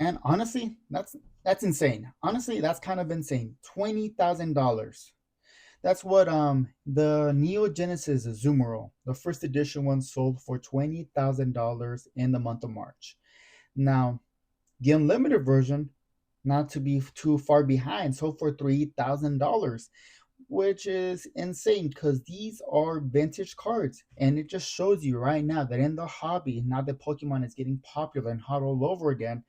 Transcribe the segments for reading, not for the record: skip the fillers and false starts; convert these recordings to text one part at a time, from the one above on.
And honestly, that's insane. Honestly, that's kind of insane. $20,000. That's what the Neo Genesis Azumarill, the first edition one, sold for $20,000 in the month of March. Now, the unlimited version, not to be too far behind, sold for $3,000, which is insane because these are vintage cards. And it just shows you right now that in the hobby, now that Pokemon is getting popular and hot all over again,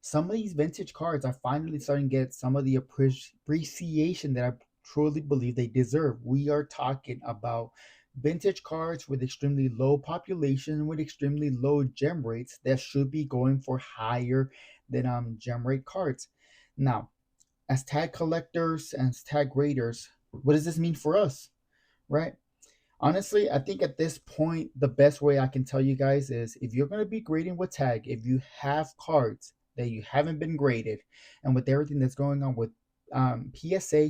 some of these vintage cards are finally starting to get some of the appreciation that I truly believe they deserve. We are talking about vintage cards with extremely low population, with extremely low gem rates that should be going for higher than gem rate cards. Now, as tag collectors and as tag graders, what does this mean for us, right? Honestly, I think at this point, the best way I can tell you guys is if you're going to be grading with tag, if you have cards that you haven't been graded, and with everything that's going on with PSA,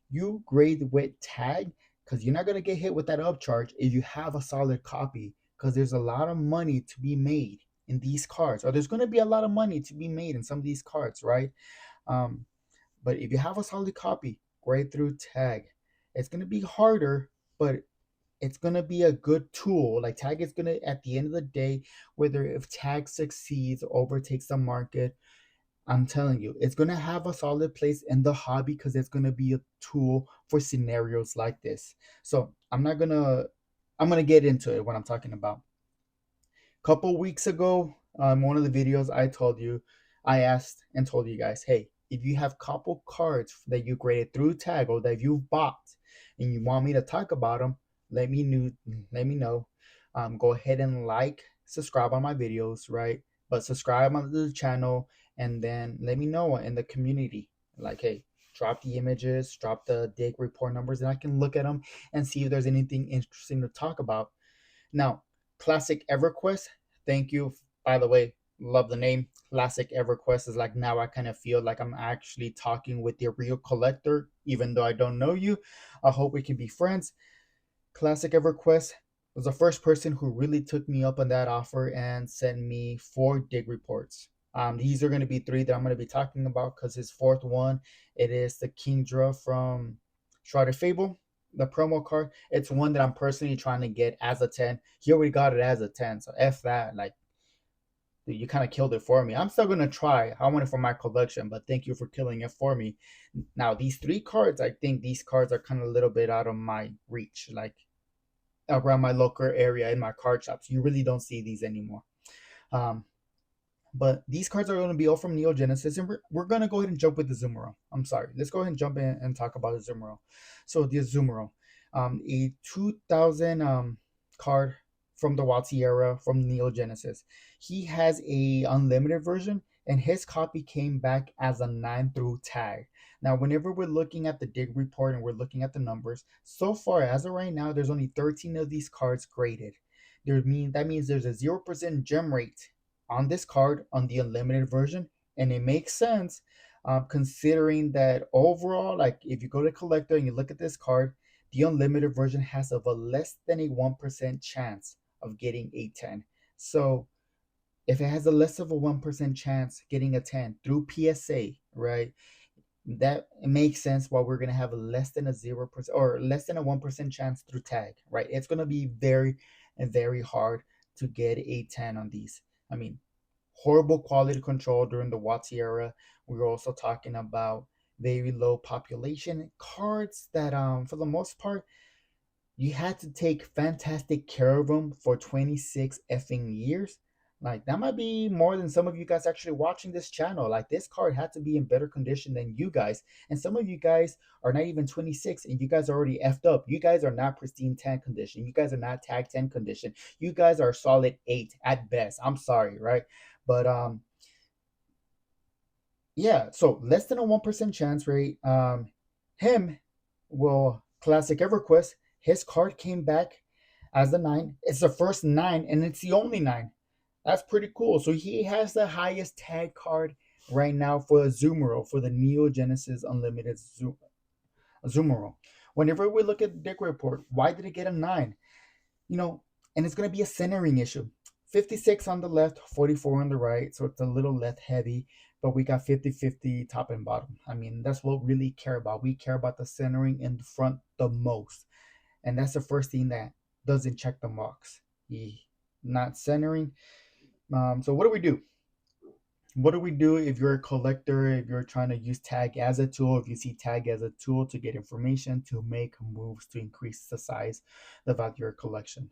you grade with tag because you're not going to get hit with that upcharge if you have a solid copy, because there's a lot of money to be made in these cards, or there's going to be a lot of money to be made in some of these cards, right? Um, but if you have a solid copy, grade through tag. It's going to be harder, but it's gonna be a good tool. Like tag is gonna, at the end of the day, whether if tag succeeds, overtakes the market, I'm telling you, it's gonna have a solid place in the hobby because it's gonna be a tool for scenarios like this. So I'm gonna get into it what I'm talking about. Couple weeks ago, one of the videos I told you, I asked and told you guys, hey, if you have couple cards that you graded through tag or that you've bought and you want me to talk about them, let me know. Let me know. Go ahead and like, subscribe on my videos, right? But subscribe on the channel and then let me know in the community. Like, hey, drop the images, drop the dig report numbers, and I can look at them and see if there's anything interesting to talk about. Now, Classic EverQuest, thank you. By the way, love the name. Classic EverQuest is like now I kind of feel like I'm actually talking with the real collector, even though I don't know you. I hope we can be friends. Classic EverQuest was the first person who really took me up on that offer and sent me 4 dig reports. These are going to be 3 that I'm going to be talking about because his fourth one, it is the Kingdra from Shrouded Fable, the promo card. It's one that I'm personally trying to get as a 10. He already got it as a 10, so F that. Like, dude, you kind of killed it for me. I'm still going to try. I want it for my collection, but thank you for killing it for me. Now, these 3 cards, I think these cards are kind of a little bit out of my reach. Like, around my local area in my card shops. You really don't see these anymore. Um, but these cards are going to be all from Neo Genesis, and we're going to go ahead and jump with the Azumarill. I'm sorry. Let's go ahead and jump in and talk about the Azumarill. So the Azumarill, a 2000 card from the WotC era from Neo Genesis. He has a unlimited version, and his copy came back as a 9 through tag. Now, whenever we're looking at the dig report and we're looking at the numbers, so far as of right now, there's only 13 of these cards graded. That means there's a 0% gem rate on this card on the unlimited version, and it makes sense considering that overall, like if you go to collector and you look at this card, the unlimited version has of a less than a 1% chance of getting a 10. So if it has a less of a 1% chance getting a 10 through PSA, right? That makes sense why we're going to have a less than a 0% or less than a 1% chance through tag, right? It's going to be very, very hard to get a 10 on these. I mean, horrible quality control during the WotC era. We were also talking about very low population cards that, for the most part, you had to take fantastic care of them for 26 effing years. Like, that might be more than some of you guys actually watching this channel. Like, this card had to be in better condition than you guys. And some of you guys are not even 26 and you guys are already effed up. You guys are not pristine 10 condition. You guys are not tag 10 condition. You guys are solid 8 at best. I'm sorry, right? But yeah, so less than a 1% chance rate. Him will Classic EverQuest. His card came back as the 9. It's the first 9, and it's the only 9. That's pretty cool. So he has the highest tag card right now for Azumarill, for the Neo Genesis Unlimited Azumarill. Whenever we look at the deck report, why did it get a 9? You know, and it's going to be a centering issue. 56 on the left, 44 on the right, so it's a little left heavy, but we got 50-50 top and bottom. I mean, that's what we really care about. We care about the centering in the front the most. And that's the first thing that doesn't check the box. Not centering. So what do we do? What do we do if you're a collector, if you're trying to use tag as a tool, if you see tag as a tool to get information, to make moves, to increase the size, the value of your collection?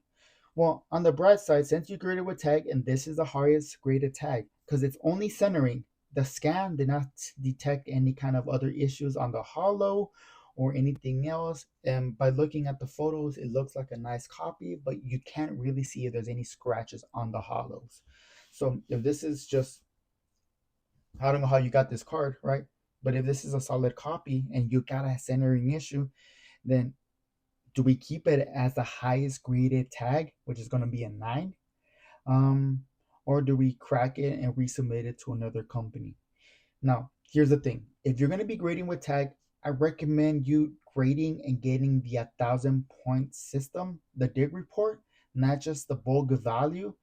Well, on the bright side, since you graded with tag, and this is the highest graded tag, because it's only centering, the scan did not detect any kind of other issues on the hollow or anything else. And by looking at the photos, it looks like a nice copy, but you can't really see if there's any scratches on the hollows. So if this is just, I don't know how you got this card, right? But if this is a solid copy and you got a centering issue, then do we keep it as the highest graded tag, which is going to be a 9? Um, or do we crack it and resubmit it to another company? Now, here's the thing. If you're going to be grading with tag, I recommend you grading and getting the 1,000 point system, the dig report, not just the bulk value.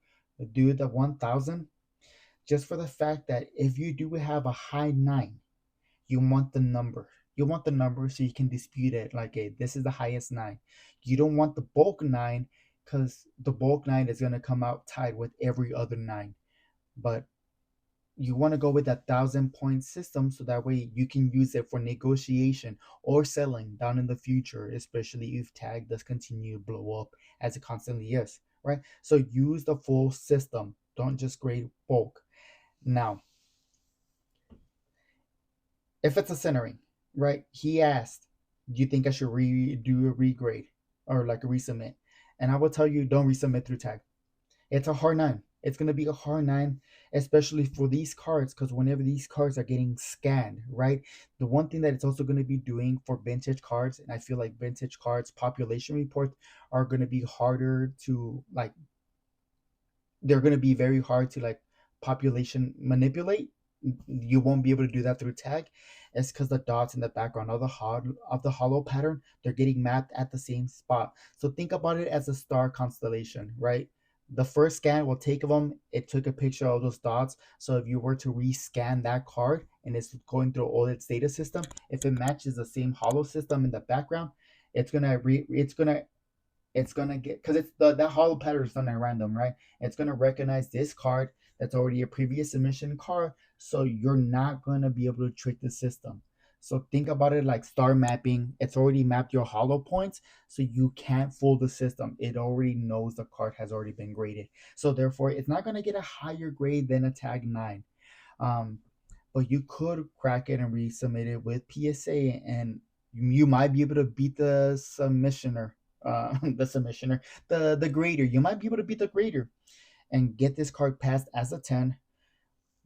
Do the 1,000, just for the fact that if you do have a high 9, you want the number. You want the number so you can dispute it. Like, hey, this is the highest 9. You don't want the bulk 9, because the bulk 9 is going to come out tied with every other 9. But you want to go with that 1,000 point system so that way you can use it for negotiation or selling down in the future, especially if tag does continue to blow up as it constantly is, right? So use the full system. Don't just grade bulk. Now, if it's a centering, right? He asked, "Do you think I should do a regrade or like a resubmit?" And I will tell you, don't resubmit through tag. It's a hard 9. It's gonna be a hard 9, especially for these cards, because whenever these cards are getting scanned, right? The one thing that it's also gonna be doing for vintage cards, and I feel like vintage cards population reports are gonna be harder to like, they're going to be very hard to like population manipulate. You won't be able to do that through tag. It's because the dots in the background of the hollow pattern, they're getting mapped at the same spot. So think about it as a star constellation, right? The first scan will take of them. It took a picture of those dots. So if you were to rescan that card and it's going through all its data system, if it matches the same hollow system in the background, it's gonna get, because it's that hollow pattern is done at random, right? It's gonna recognize this card that's already a previous submission card, so you're not gonna be able to trick the system. So think about it like star mapping. It's already mapped your hollow points, so you can't fool the system. It already knows the card has already been graded, so therefore it's not gonna get a higher grade than a tag 9. Um, but you could crack it and resubmit it with PSA, and you might be able to beat the submissioner, the submissioner, the grader. You might be able to beat the grader and get this card passed as a 10.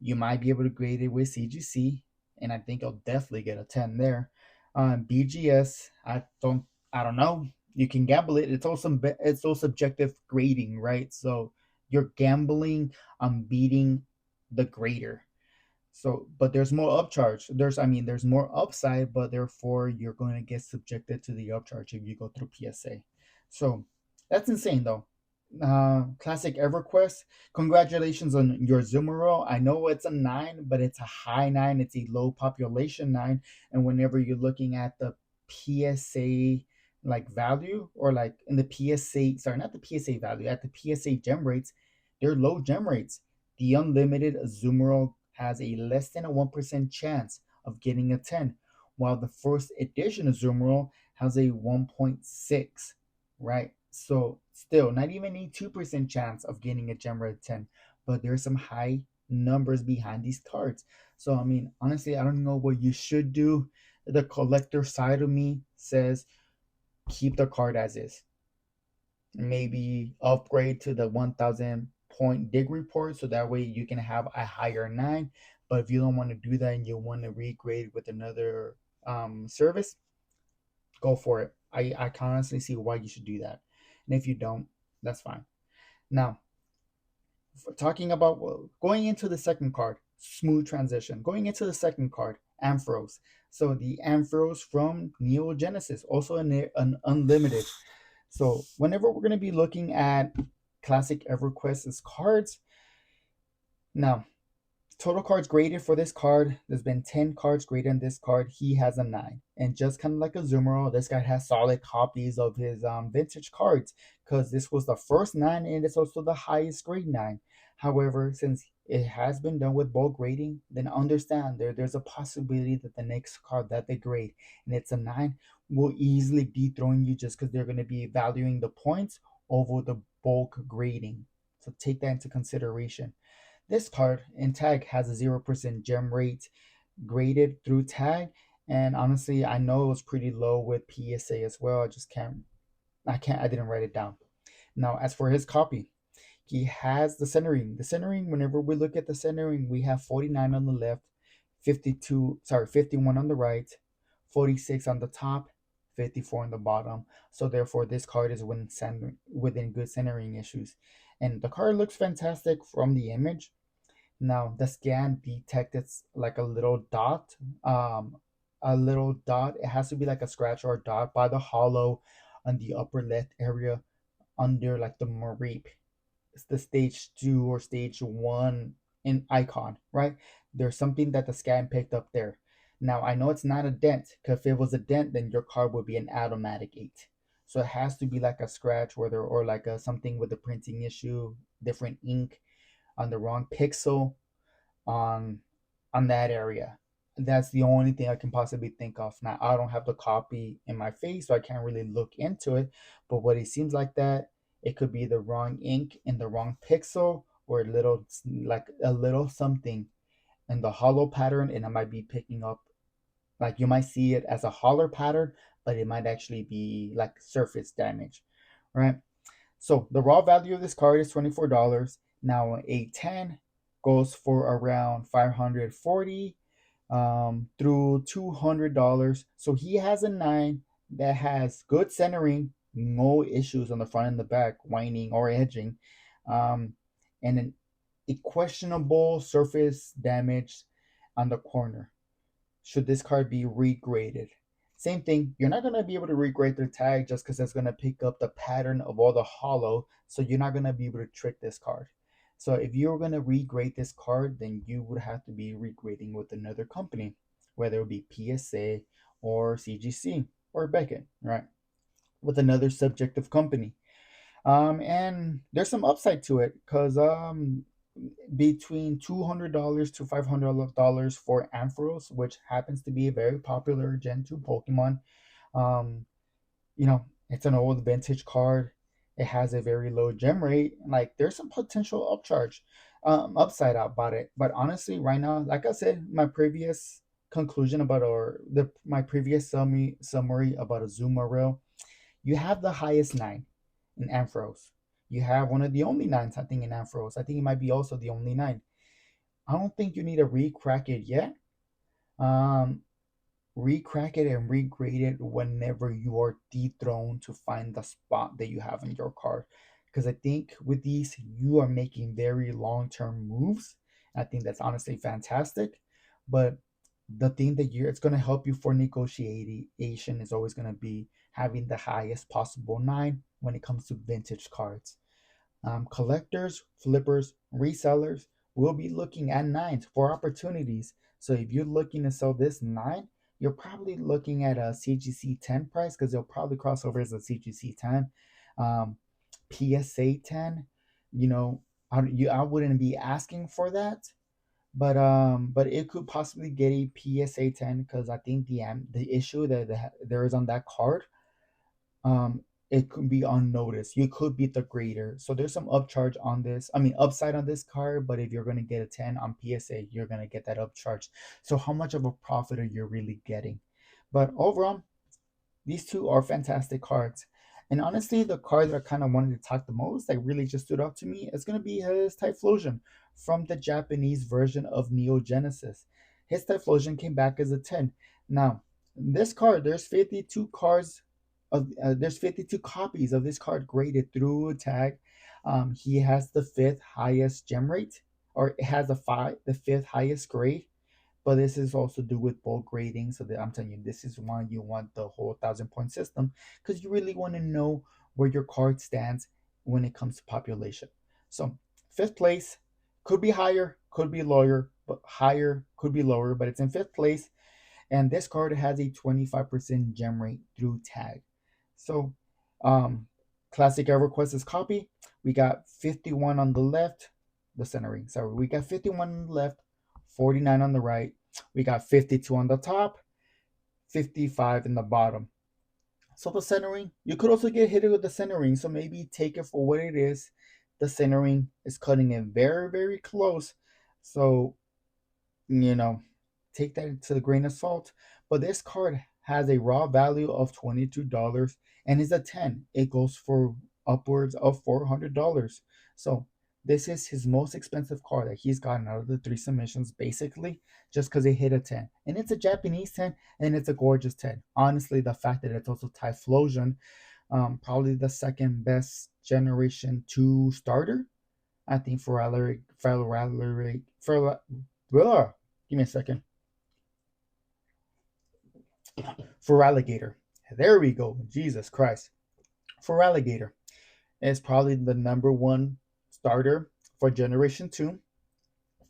You might be able to grade it with CGC, and I think you'll definitely get a 10 there. BGS, I don't know. You can gamble it. It's all subjective grading, right? So you're gambling on beating the grader. So, but there's more upcharge. There's more upside, but therefore you're going to get subjected to the upcharge if you go through PSA. So that's insane, though. Classic EverQuest. Congratulations on your Azumarill. I know it's a 9, but it's a high 9. It's a low population 9. And whenever you're looking at the PSA like value, or like in the PSA, sorry, not the PSA value, at the PSA gem rates, they're low gem rates. The unlimited Azumarill has a less than a 1% chance of getting a 10, while the first edition Azumarill has a 1.6, right? So still not even a 2% chance of getting a gem red 10, but there's some high numbers behind these cards. So I mean, honestly, I don't know what you should do. The collector side of me says keep the card as is. Maybe upgrade to the 1,000 point dig report so that way you can have a higher 9. But if you don't want to do that and you want to regrade with another service, go for it. I can honestly see why you should do that. And if you don't, that's fine. Now, talking about, well, going into the second card, smooth transition. Going into the second card, Ampharos. So the Ampharos from Neo Genesis, also an unlimited. So whenever we're going to be looking at classic EverQuest's cards. Now, total cards graded for this card, there's been 10 cards graded on this card. He has a 9. And just kind of like a Azumarill, this guy has solid copies of his vintage cards because this was the first 9 and it's also the highest grade 9. However, since it has been done with bulk grading, then understand there's a possibility that the next card that they grade and it's a 9 will easily dethrone you just because they're going to be valuing the points over the bulk grading. So take that into consideration. This card in tag has a 0% gem rate graded through tag. And honestly, I know it was pretty low with PSA as well. I didn't write it down. Now, as for his copy, he has the centering. The centering, whenever we look at the centering, we have 49 on the left, 51 on the right, 46 on the top, 54 on the bottom. So therefore, this card is within good centering issues. And the card looks fantastic from the image. Now the scan detected like a little dot. A little dot. It has to be like a scratch or a dot by the hollow on the upper left area under like the Mareep. It's the stage 2 or stage 1 in icon, right? There's something that the scan picked up there. Now I know it's not a dent, because if it was a dent, then your card would be an automatic 8. So it has to be like a scratch, or like a something with a printing issue, different ink on the wrong pixel on that area. That's the only thing I can possibly think of. Now I don't have the copy in my face, so I can't really look into it. But what it seems like that it could be the wrong ink in the wrong pixel, or a little something in the hollow pattern, and I might be picking up like you might see it as a holler pattern, but it might actually be like surface damage, right? So the raw value of this card is $24. Now a 10 goes for around 540 through $200. So he has a 9 that has good centering, no issues on the front and the back, whining or edging, and a questionable surface damage on the corner. Should this card be regraded? Same thing, you're not going to be able to regrade the tag just because it's going to pick up the pattern of all the hollow, so you're not going to be able to trick this card. So if you're going to regrade this card, then you would have to be regrading with another company, whether it be PSA or CGC or Beckett, right? With another subjective company. And there's some upside to it because between $200 to $500 for Ampharos, which happens to be a very popular Gen 2 Pokemon. Um, it's an old vintage card. It has a very low gem rate. Like, there's some potential upside about it. But honestly, right now, like I said, my previous conclusion about my previous summary about Azumarill, you have the highest 9 in Ampharos. You have one of the only 9s, I think, in Ampharos. I think it might be also the only 9. I don't think you need to re-crack it yet. Um, Recrack it and regrade it whenever you are dethroned to find the spot that you have in your card. Because I think with these, you are making very long term moves. I think that's honestly fantastic. But the thing that it's going to help you for negotiation is always going to be having the highest possible 9 when it comes to vintage cards. Collectors, flippers, resellers will be looking at 9s for opportunities. So if you're looking to sell this 9, you're probably looking at a CGC 10 price because they'll probably cross over as a CGC 10. Um, PSA 10, I wouldn't be asking for that, but it could possibly get a PSA 10 because I think the issue that there is on that card, um, it could be unnoticed. You could beat the grader. So there's some upside on this card, but if you're gonna get a 10 on PSA, you're gonna get that upcharge. So how much of a profit are you really getting? But overall, these two are fantastic cards. And honestly, the card that I kind of wanted to talk the most, that really just stood out to me, is going to be his Typhlosion from the Japanese version of Neo Genesis. His Typhlosion came back as a 10. Now, this card, there's 52 copies of this card graded through a tag. He has the fifth highest gem rate, or it has the fifth highest grade, but this is also do with bulk grading. So that I'm telling you, this is why you want the whole 1,000 point system, because you really want to know where your card stands when it comes to population. So fifth place could be higher, could be lower, but higher could be lower, but it's in fifth place. And this card has a 25% gem rate through tag. So um classic EverQuest is copy. We got 51 on the left, the centering. Sorry, we got 51 on the left, 49 on the right. We got 52 on the top, 55 in the bottom. So the centering, you could also get hit with the centering. So maybe take it for what it is. The centering is cutting it very, very close. So, you know, take that to the grain of salt. But this card has a raw value of $22 and is a 10. It goes for upwards of $400. So this is his most expensive card that he's gotten out of the three submissions, basically, just because it hit a 10. And it's a Japanese 10, and it's a gorgeous 10. Honestly, the fact that it's also Typhlosion, probably the second best Generation 2 starter. I think give me a second. For alligator. There we go. Jesus Christ. For alligator is probably the number one starter for Generation 2,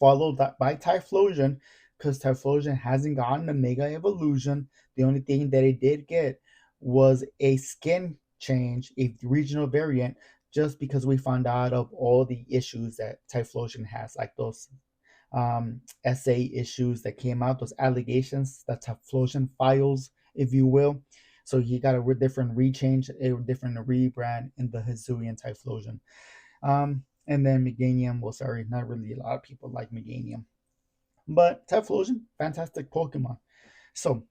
followed by Typhlosion, because Typhlosion hasn't gotten a Mega Evolution. The only thing that it did get was a skin change, a regional variant, just because we found out of all the issues that Typhlosion has, like those SA issues that came out, those allegations, that Typhlosion files, if you will. So he got a different rechange, a different rebrand in the Hisuian Typhlosion. And then Meganium, well, sorry, not really a lot of people like Meganium. But Typhlosion, fantastic Pokemon. So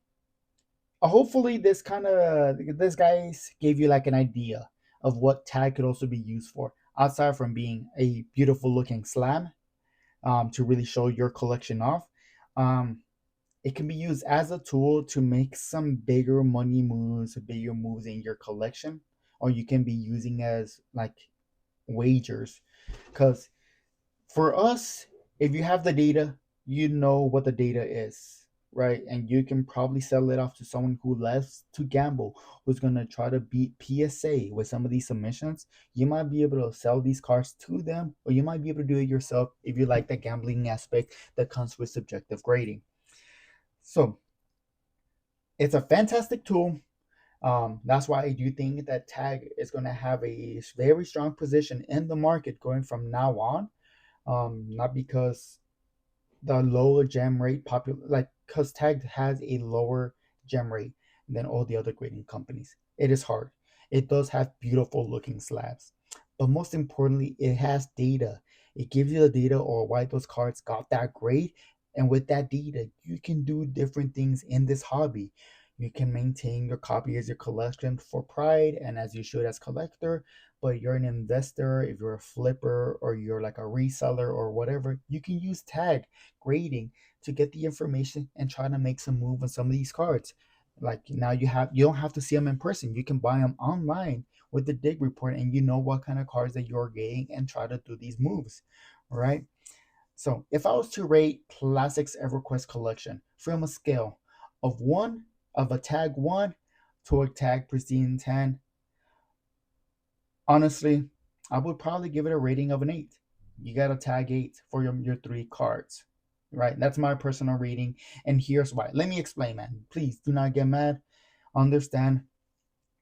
hopefully this guys gave you like an idea of what tag could also be used for, aside from being a beautiful looking slam, to really show your collection off. Um, it can be used as a tool to make some bigger money moves, bigger moves in your collection, or you can be using as like wagers. Because for us, if you have the data, you know what the data is, right? And you can probably sell it off to someone who loves to gamble, who's gonna try to beat PSA with some of these submissions. You might be able to sell these cards to them, or you might be able to do it yourself if you like the gambling aspect that comes with subjective grading. So it's a fantastic tool. That's why I do think that tag is going to have a very strong position in the market going from now on. Not because the lower gem rate like because tag has a lower gem rate than all the other grading companies. It is hard. It does have beautiful looking slabs, but most importantly, it has data. It gives you the data or why those cards got that grade, and with that data you can do different things in this hobby. You can maintain your copy as your collection for pride and as you should as collector, but you're an investor, if you're a flipper or you're like a reseller or whatever, you can use tag grading to get the information and try to make some move on some of these cards. Like now you don't have to see them in person. You can buy them online with the dig report, and you know what kind of cards that you're getting and try to do these moves. All right. So if I was to rate Classics EverQuest collection from a scale of a tag 1 to a tag pristine 10, honestly, I would probably give it a rating of an 8. You got a tag 8 for your 3 cards, right? That's my personal rating, and here's why. Let me explain, man. Please do not get mad. Understand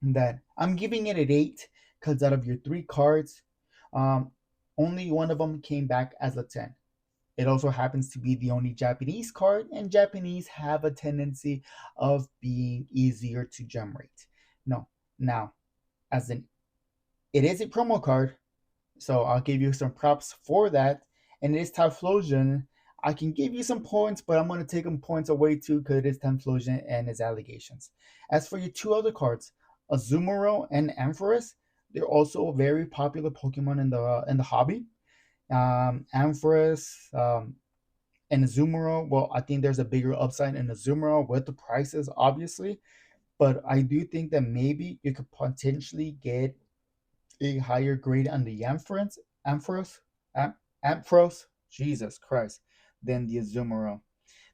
that I'm giving it an 8 because out of your 3 cards, um, only one of them came back as a 10. It also happens to be the only Japanese card, and Japanese have a tendency of being easier to generate. No, now, as an it is a promo card, so I'll give you some props for that. And it is Typhlosion. I can give you some points, but I'm going to take some points away too because it is Typhlosion and its allegations. As for your 2 other cards, Azumarill and Ampharos, they're also very popular Pokemon in the hobby. Ampharos and Azumarill, well, I think there's a bigger upside in Azumarill with the prices, obviously. But I do think that maybe you could potentially get a higher grade on the Ampharos, Jesus Christ, than the Azumarill.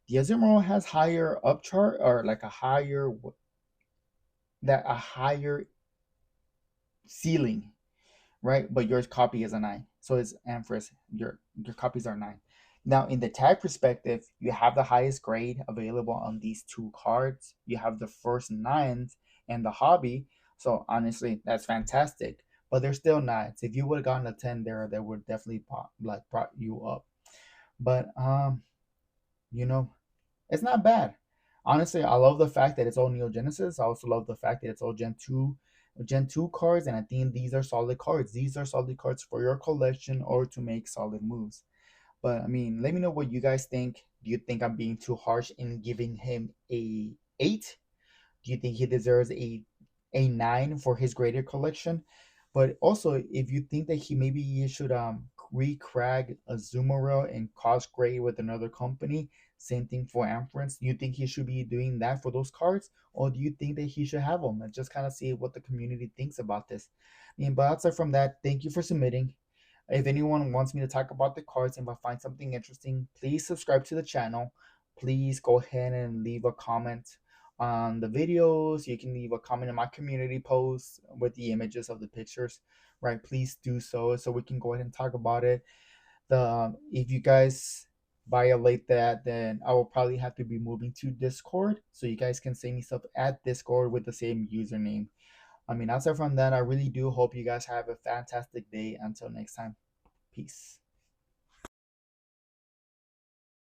The Azumarill has higher upchart, or like a higher ceiling, right? But your copy is a 9. So it's Ampharos. Your copies are 9. Now, in the tag perspective, you have the highest grade available on these two cards. You have the first 9s and the hobby. So honestly, that's fantastic. But they're still 9s. If you would have gotten a 10 there, that would definitely brought you up. But you know, it's not bad. Honestly, I love the fact that it's all Neo Genesis. I also love the fact that it's all Gen 2 cards, and I think these are solid cards. These are solid cards for your collection or to make solid moves. But I mean, let me know what you guys think. Do you think I'm being too harsh in giving him a 8? Do you think he deserves a 9 for his greater collection? But also, if you think that he should recrag Azumarill and crossgrade with another company, same thing for Ampharos. Do you think he should be doing that for those cards, or do you think that he should have them and just kind of see what the community thinks about this? I mean, but outside from that, thank you for submitting. If anyone wants me to talk about the cards and if I find something interesting, please subscribe to the channel. Please go ahead and leave a comment on the videos. You can leave a comment in my community post with the images of the pictures, right? Please do so we can go ahead and talk about it. The If you guys violate that, then I will probably have to be moving to Discord so you guys can send me stuff at Discord with the same username. I mean, outside from that, I really do hope you guys have a fantastic day. Until next time, peace.